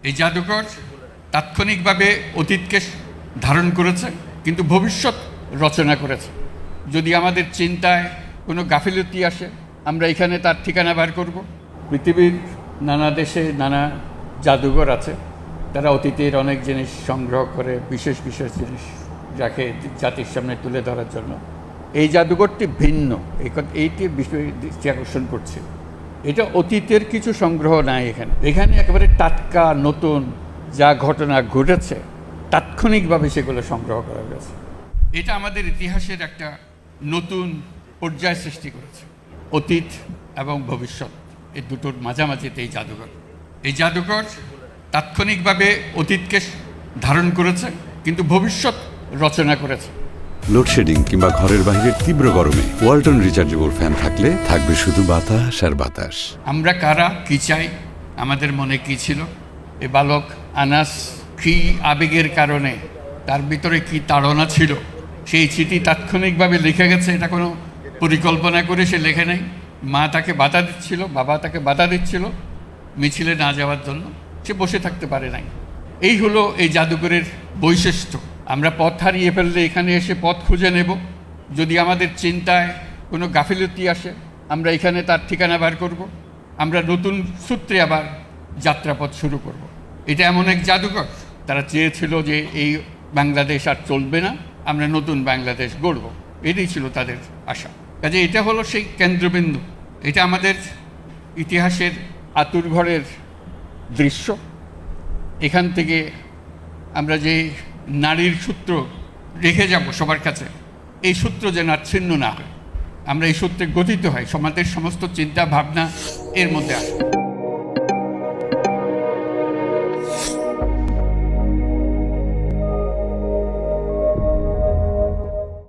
এই জাদুঘর তাৎক্ষণিকভাবে অতীতকে ধারণ করেছে, কিন্তু ভবিষ্যৎ রচনা করেছে। যদি আমাদের চিন্তায় কোনো গাফিলতি আসে, আমরা এখানে তার ঠিকানা বার করব। পৃথিবীর নানা দেশে নানা জাদুঘর আছে, তারা অতীতের অনেক জিনিস সংগ্রহ করে, বিশেষ বিশেষ জিনিস যাকে জাতির সামনে তুলে ধরার জন্য। এই জাদুঘরটি ভিন্ন, এইটি বিষয় দৃষ্টি আকর্ষণ করছে। এটা অতীতের কিছু সংগ্রহ নাই এখানে একেবারে টাটকা নতুন যা ঘটনা ঘটেছে তাৎক্ষণিকভাবে সেগুলো সংগ্রহ করা হয়েছে। এটা আমাদের ইতিহাসের একটা নতুন পর্যায় সৃষ্টি করেছে। অতীত এবং ভবিষ্যৎ এই দুটোর মাঝামাঝিতে এই জাদুঘর তাৎক্ষণিকভাবে অতীতকে ধারণ করেছে, কিন্তু ভবিষ্যৎ রচনা করেছে। লোডশেডিং কিংবা ঘরের বাইরের তীব্র গরমে ওয়ালটন রিচার্জেবল ফ্যান থাকলে থাকবে শুধু বাতাস আর বাতাস। আমরা কারা, কি চাই, আমাদের মনে কি ছিল, এ বালক আনাস কি আবেগের কারণে তার ভিতরে কি তাড়না ছিল, সেই চিঠি তাৎক্ষণিকভাবে লিখে গেছে। এটা কোনো পরিকল্পনা করে সে লেখে নেই। মা তাকে বাধা দিচ্ছিল, বাবা তাকে বাধা দিচ্ছিল মিছিলে না যাওয়ার জন্য, সে বসে থাকতে পারে নাই। এই হলো এই জাদুঘরের বৈশিষ্ট্য। আমরা পথ হারিয়ে ফেললে এখানে এসে পথ খুঁজে নেব। যদি আমাদের চিন্তায় কোনো গাফিলতি আসে, আমরা এখানে তার ঠিকানা বার করব। আমরা নতুন সূত্রে আবার যাত্রাপথ শুরু করব। এটা এমন এক জাদুঘর, তারা চেয়েছিল যে এই বাংলাদেশ আর চলবে না, আমরা নতুন বাংলাদেশ গড়ব, এটাই ছিল তাদের আশা। কাজে এটা হলো সেই কেন্দ্রবিন্দু। এটা আমাদের ইতিহাসের আতুরঘরের দৃশ্য। এখান থেকে আমরা যে নারীর সূত্র রেখে যাব সবার কাছে, এই সূত্র যেন আর ছিন্ন না হয়, আমরা এই সূত্রে গঠিত হয়, সমাজের সমস্ত চিন্তা ভাবনা এর মধ্যে আসে।